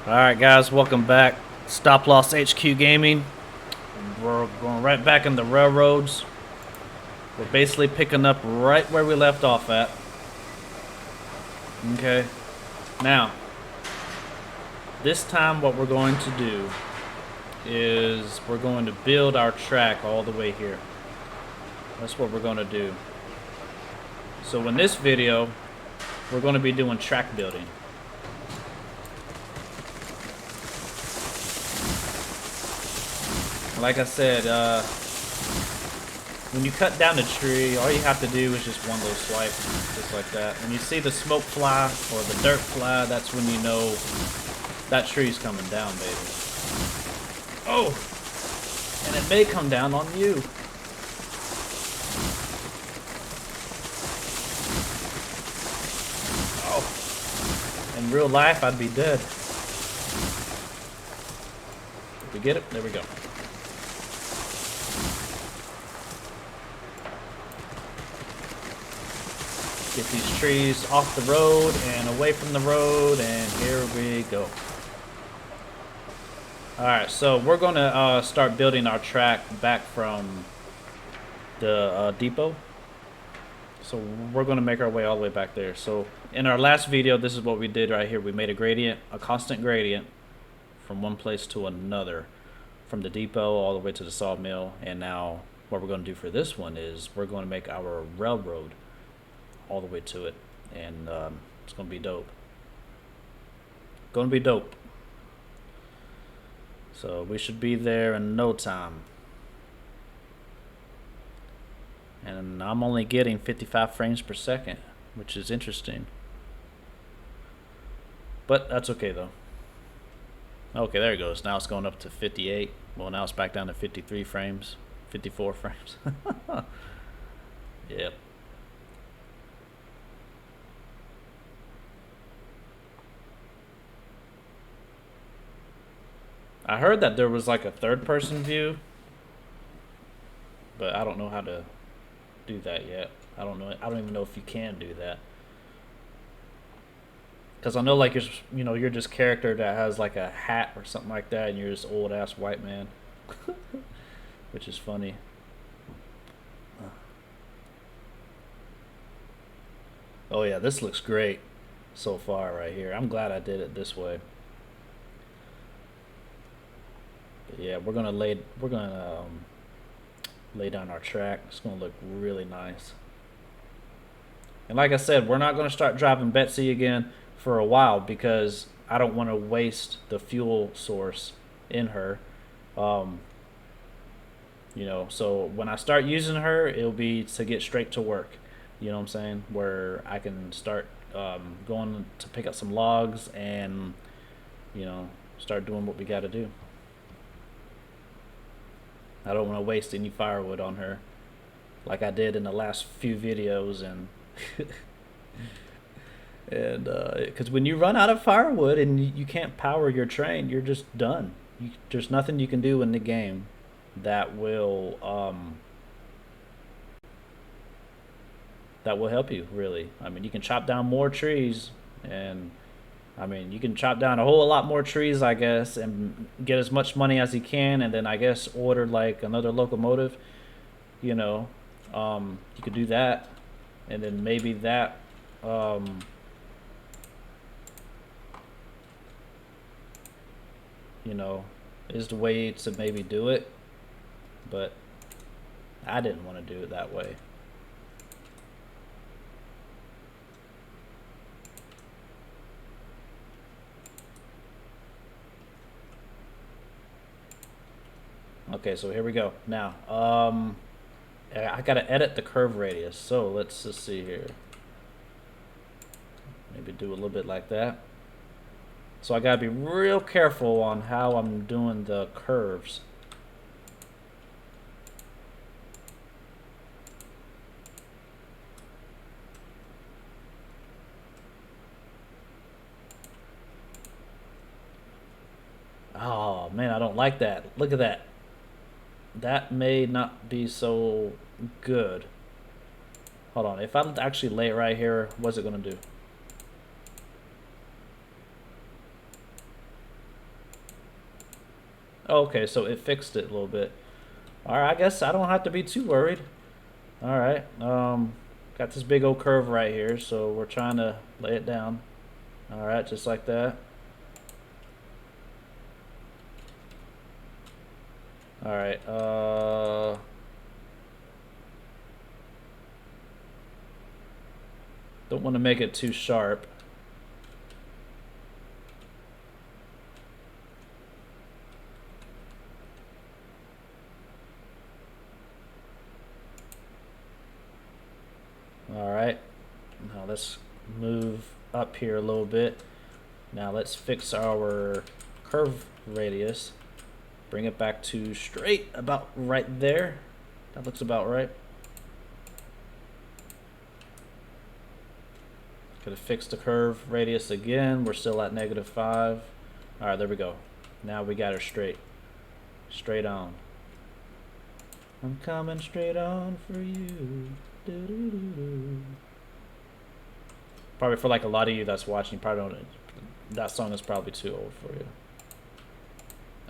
Alright guys, welcome back. Stop Loss HQ Gaming. We're going right back in the railroads. We're basically picking up right where we left off at. Okay. Now, this time what we're going to do is we're going to build our track all the way here. That's what we're going to do. So in this video, we're going to be doing track building. Like I said, when you cut down a tree, all you have to do is just one little swipe, just like that. When you see the smoke fly or the dirt fly, that's when you know that tree's coming down, baby. Oh! And it may come down on you. Oh! In real life, I'd be dead. Did we get it? There we go. Get these trees off the road and away from the road, and here we go. Alright, so we're going to start building our track back from the depot. So we're going to make our way all the way back there. So in our last video, this is what we did right here. We made a gradient, a constant gradient from one place to another, from the depot all the way to the sawmill. And now what we're going to do for this one is we're going to make our railroad all the way to it, and it's gonna be dope. Gonna be dope. So we should be there in no time. And I'm only getting 55 frames per second, which is interesting. But that's okay though. Okay, there it goes. Now it's going up to 58. Well, now it's back down to 53 frames, 54 frames. Yep. I heard that there was like a third-person view, but I don't know how to do that yet. I don't know. I don't even know if you can do that. Because I know, like, you're just character that has like a hat or something like that, and you're this old-ass white man, which is funny. Oh yeah, this looks great so far right here. I'm glad I did it this way. Yeah, we're gonna lay down our track. It's gonna look really nice. And like I said, we're not gonna start driving Betsy again for a while because I don't want to waste the fuel source in her. So when I start using her, it'll be to get straight to work. You know what I'm saying? Where I can start going to pick up some logs and start doing what we got to do. I don't want to waste any firewood on her like I did in the last few videos, and because when you run out of firewood and you can't power your train, you're just done. There's nothing you can do in the game that will help you, really. I mean, you can chop down more trees, and I mean, you can chop down a whole lot more trees, I guess, and get as much money as you can, and then I guess order like another locomotive. You could do that, and then maybe that is the way to maybe do it, but I didn't want to do it that way. Okay, so here we go. Now, I gotta edit the curve radius. So let's just see here. Maybe do a little bit like that. So I gotta be real careful on how I'm doing the curves. Oh man, I don't like that. Look at that. That may not be so good. Hold on, if I actually lay it right here, what's it gonna do? Okay, so it fixed it a little bit. Alright, I guess I don't have to be too worried. Alright, got this big old curve right here, so we're trying to lay it down. Alright, just like that. Alright, don't want to make it too sharp. Alright, now let's move up here a little bit. Now let's fix our curve radius. Bring it back to straight, about right there. That looks about right. Gotta fix the curve radius again. We're still at -5. Alright, there we go. Now we got her straight. Straight on. I'm coming straight on for you. Do-do-do-do. Probably for like a lot of you that's watching, you probably don't. That song is probably too old for you.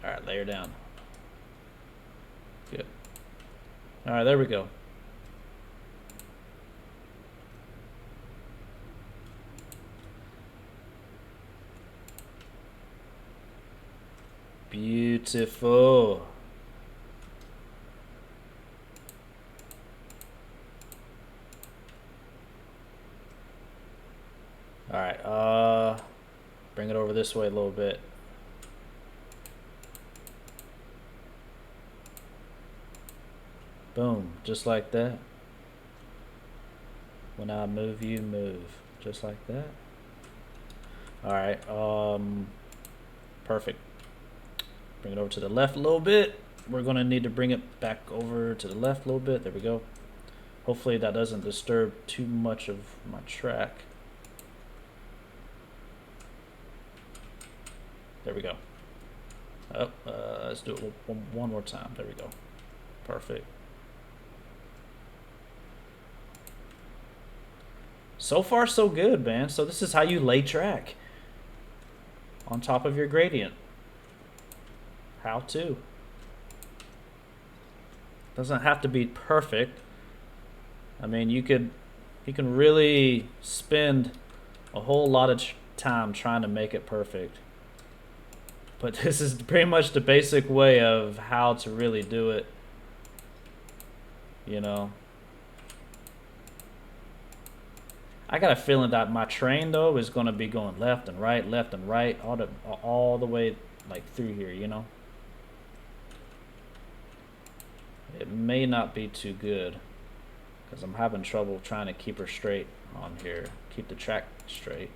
Alright, lay her down. Good. Alright, there we go. Beautiful. Alright, bring it over this way a little bit. Boom, just like that. When I move, you move. Just like that. Alright, perfect. Bring it over to the left a little bit. We're gonna need to bring it back over to the left a little bit. There we go. Hopefully that doesn't disturb too much of my track. There we go. Oh, let's do it one more time. There we go. Perfect. So far, so good, man. So this is how you lay track on top of your gradient. How to. Doesn't have to be perfect. I mean, you can really spend a whole lot of time trying to make it perfect. But this is pretty much the basic way of how to really do it. You know. I got a feeling that my train though is gonna be going left and right, all the way like through here, you know. It may not be too good because I'm having trouble trying to keep her straight on here, keep the track straight.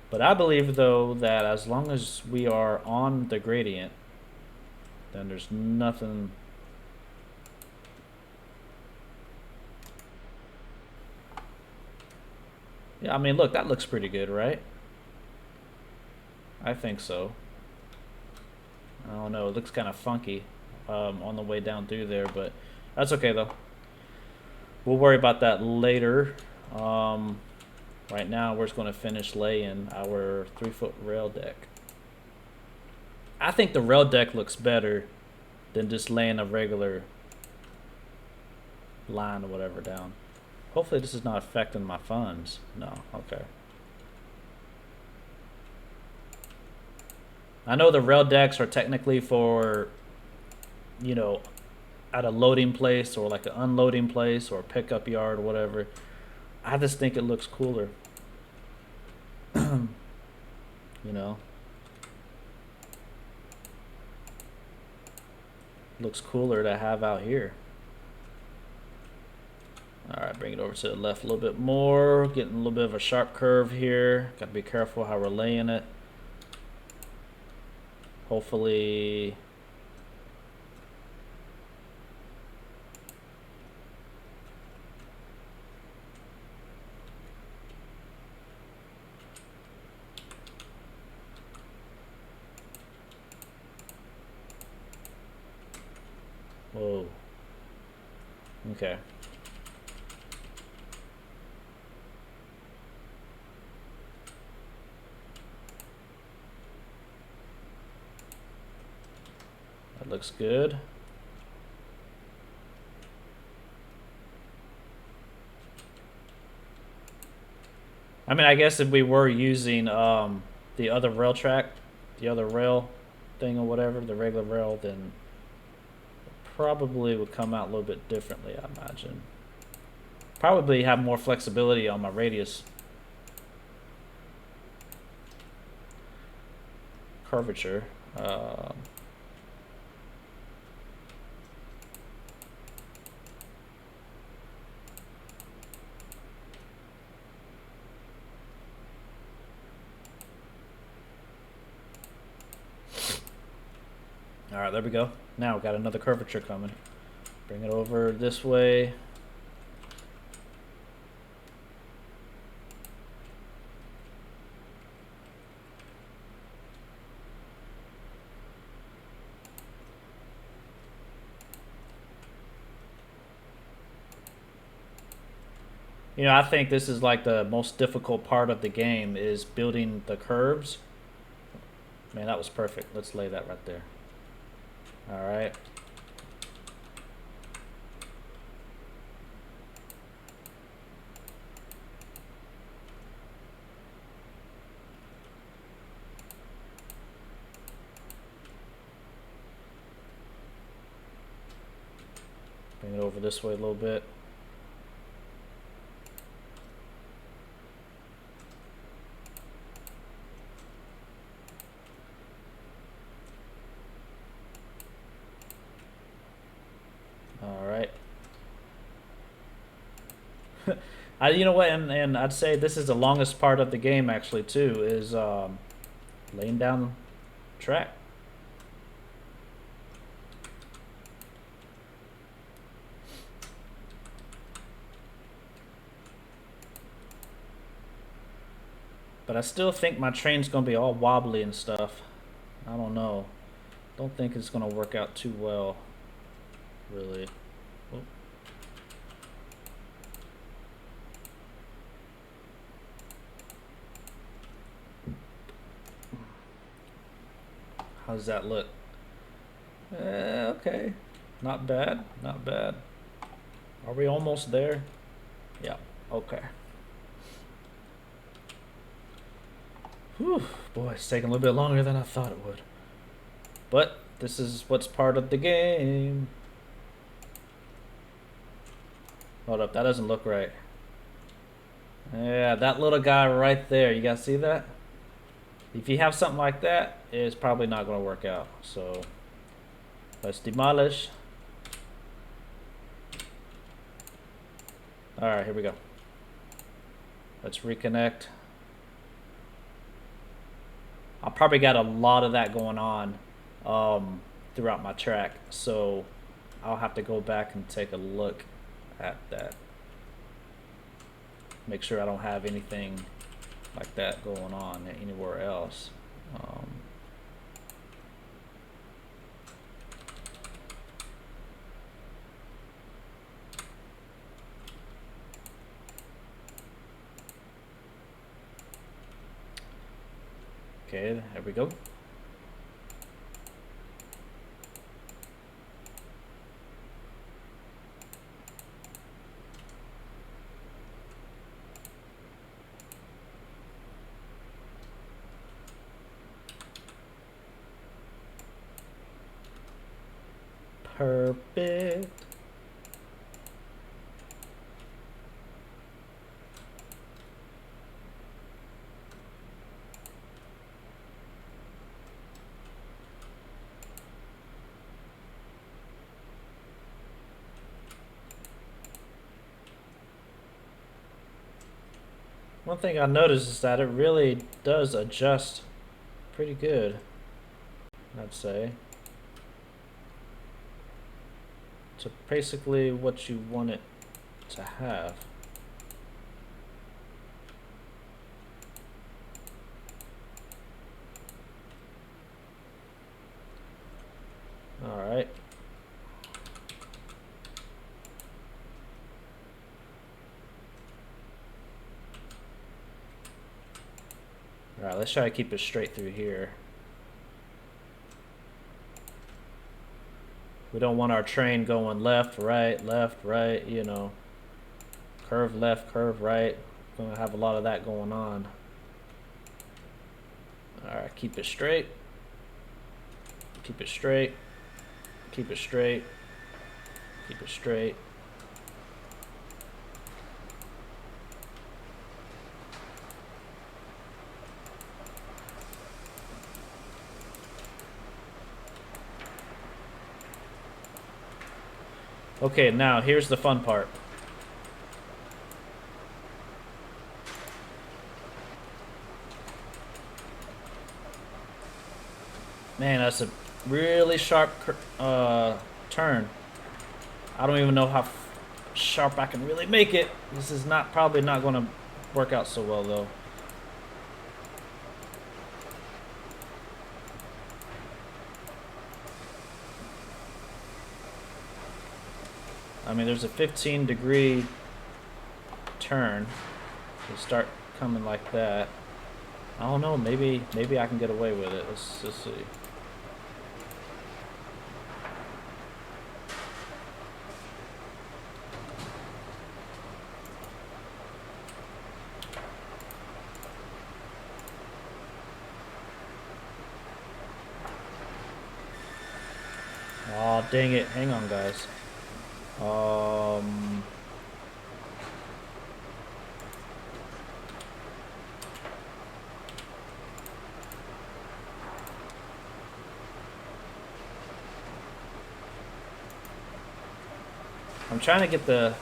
But I believe though that as long as we are on the gradient, then there's nothing. Yeah, I mean, look, that looks pretty good, right? I think so. I don't know, it looks kind of funky on the way down through there, but that's okay though. We'll worry about that later. Right now, we're just going to finish laying our 3-foot rail deck. I think the rail deck looks better than just laying a regular line or whatever down. Hopefully this is not affecting my funds. No, okay. I know the rail decks are technically for, you know, at a loading place or like an unloading place or a pickup yard or whatever. I just think it looks cooler. You know, looks cooler to have out here. All right, bring it over to the left a little bit more. Getting a little bit of a sharp curve here. Got to be careful how we're laying it. Hopefully. Whoa. Okay. That looks good. I mean, I guess if we were using the other rail track, the other rail thing or whatever, the regular rail, then it probably would come out a little bit differently, I imagine. Probably have more flexibility on my radius. Curvature. Alright, there we go. Now we've got another curvature coming. Bring it over this way. You know, I think this is like the most difficult part of the game is building the curves. Man, that was perfect. Let's lay that right there. All right. Bring it over this way a little bit. You know what, and I'd say this is the longest part of the game actually too, is laying down track. But I still think my train's gonna be all wobbly and stuff. I don't know. Don't think it's gonna work out too well, really. Oh. How does that look? Okay. Not bad. Not bad. Are we almost there? Yeah. Okay. Whew. Boy, it's taking a little bit longer than I thought it would. But this is what's part of the game. Hold up. That doesn't look right. Yeah, that little guy right there. You guys see that? If you have something like that, it's probably not going to work out. So let's demolish. All right, here we go. Let's reconnect. I probably got a lot of that going on throughout my track, so I'll have to go back and take a look at that. Make sure I don't have anything like that going on anywhere else. Okay, there we go. Perfect. One thing I noticed is that it really does adjust pretty good, I'd say. So basically what you want it to have. All right. All right, let's try to keep it straight through here. We don't want our train going left, right, you know. Curve left, curve right. Gonna have a lot of that going on. Alright, keep it straight. Keep it straight. Keep it straight. Keep it straight. Okay, now here's the fun part. Man, that's a really sharp turn. I don't even know how sharp I can really make it. This is probably not going to work out so well, though. I mean, there's a 15-degree turn. You start coming like that. I don't know. Maybe I can get away with it. Let's see. Oh, dang it. Hang on, guys. I'm trying to get the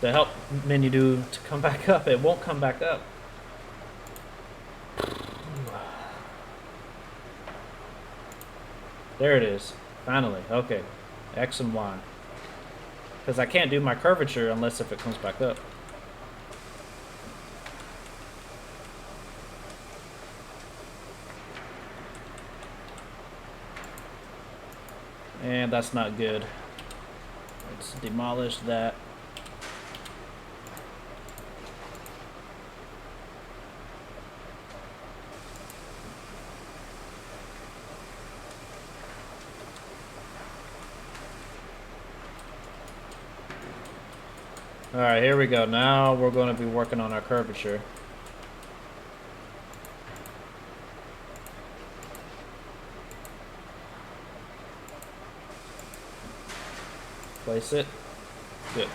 help menu to come back up. It won't come back up. There it is. Finally. Okay. X and Y. Because I can't do my curvature unless if it comes back up. And that's not good. Let's demolish that. Alright, here we go. Now we're going to be working on our curvature. Place it. Good.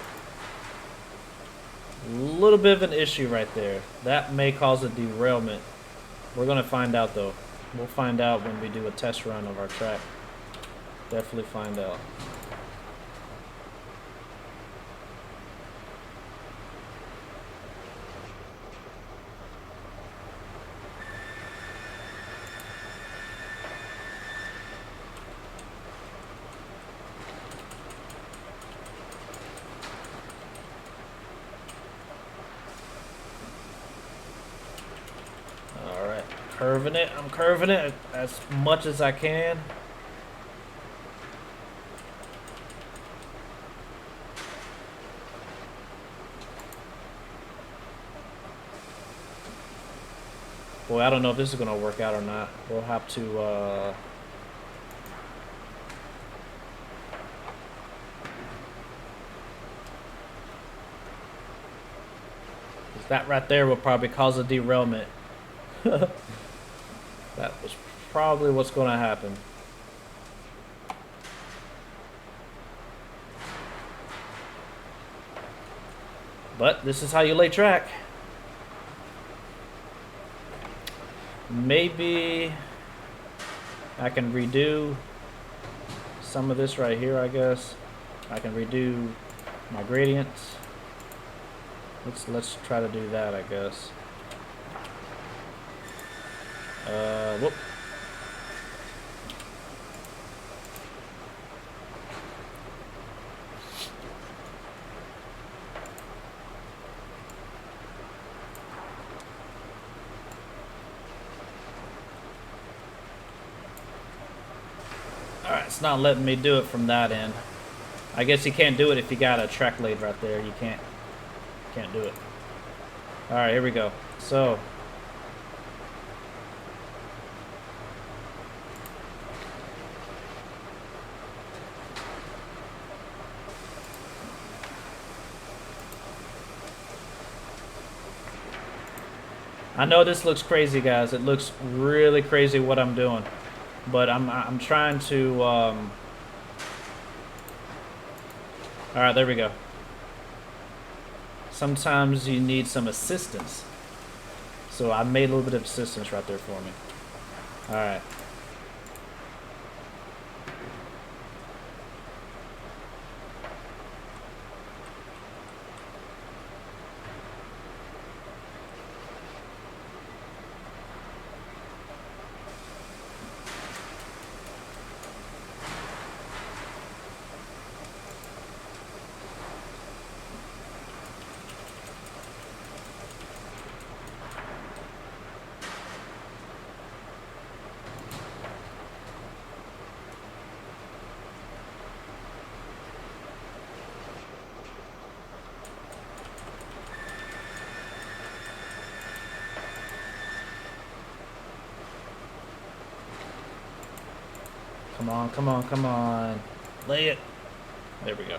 A little bit of an issue right there. That may cause a derailment. We're going to find out, though. We'll find out when we do a test run of our track. Definitely find out. Curving it. I'm curving it as much as I can. Boy, I don't know if this is going to work out or not. We'll have to... that right there will probably cause a derailment. That was probably what's going to happen. But this is how you lay track. Maybe I can redo some of this right here, I guess. I can redo my gradients. Let's try to do that, I guess. Whoop. Alright, it's not letting me do it from that end. I guess you can't do it if you got a track laid right there. You can't do it. Alright, here we go. So I know this looks crazy, guys. It looks really crazy what I'm doing, but I'm trying to. All right, there we go. Sometimes you need some assistance, so I made a little bit of assistance right there for me. All right. Come on, come on, come on. Lay it. There we go.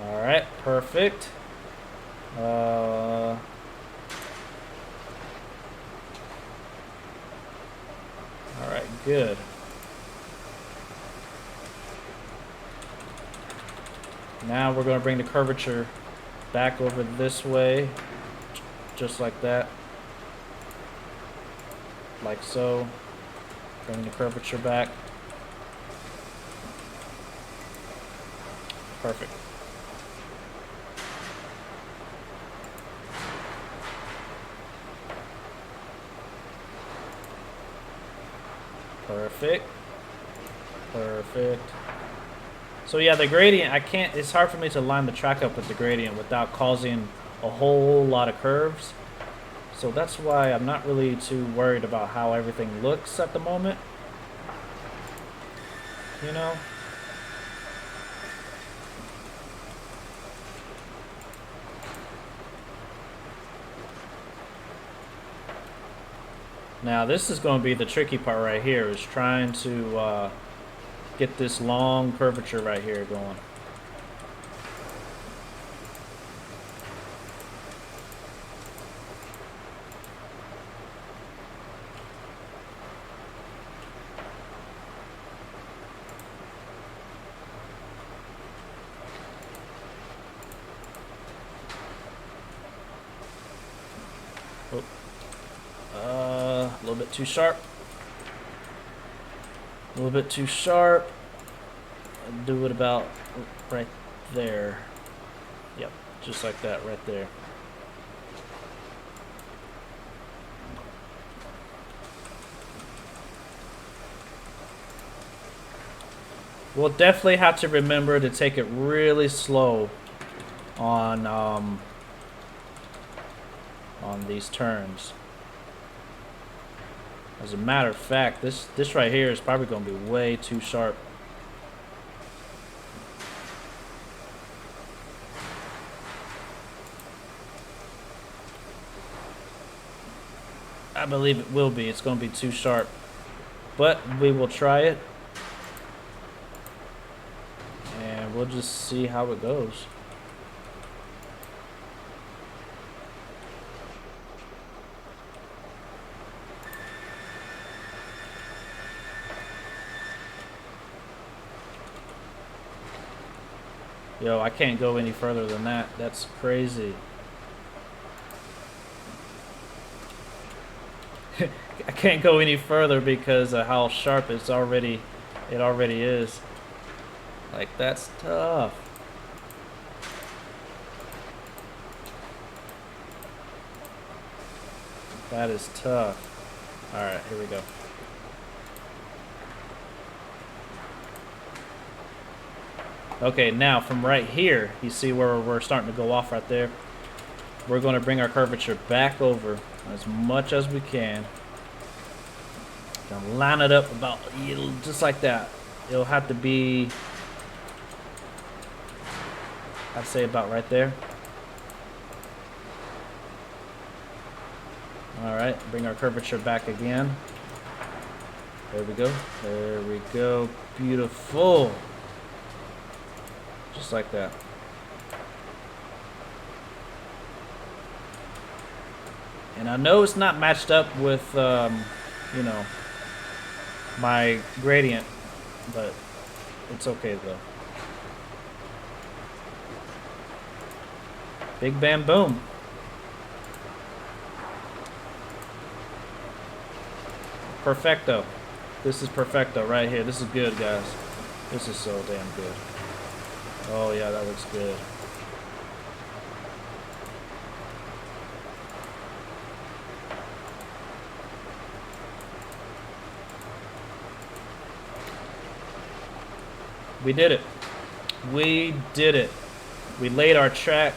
All right, perfect. All right, good. Now we're going to bring the curvature back over this way, just like that. Like so. Bring the curvature back. Perfect. Perfect. Perfect. So yeah, the gradient, it's hard for me to line the track up with the gradient without causing a whole lot of curves. So that's why I'm not really too worried about how everything looks at the moment. You know? Now this is going to be the tricky part right here, is trying to get this long curvature right here going. A little bit too sharp. A little bit too sharp. Do it about right there. Yep, just like that right there. We'll definitely have to remember to take it really slow on these turns. As a matter of fact, this right here is probably going to be way too sharp. I believe it will be. It's going to be too sharp. But we will try it. And we'll just see how it goes. Yo, I can't go any further than that. That's crazy. I can't go any further because of how sharp it already is. Like, that's tough. That is tough. Alright, here we go. Okay, now from right here, you see where we're starting to go off right there. We're going to bring our curvature back over as much as we can. Gonna line it up about just like that. It'll have to be, I'd say, about right there. All right, bring our curvature back again. There we go. There we go. Beautiful. Just like that. And I know it's not matched up with, you know, my gradient, but it's okay though. Big bam boom. Perfecto. This is perfecto right here. This is good, guys. This is so damn good. Oh yeah, that looks good. We did it. We did it. We laid our track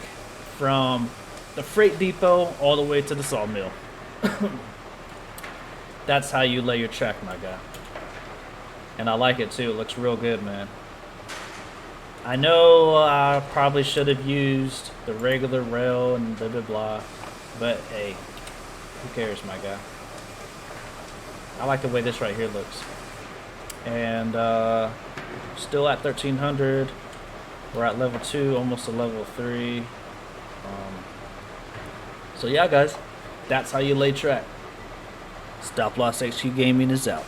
from the freight depot all the way to the sawmill. That's how you lay your track, my guy. And I like it too. It looks real good, man. I know I probably should have used the regular rail and blah blah blah, but hey, who cares, my guy? I like the way this right here looks. And still at 1300. We're at level 2, almost to level 3. So yeah, guys, that's how you lay track. Stop Loss HQ Gaming is out.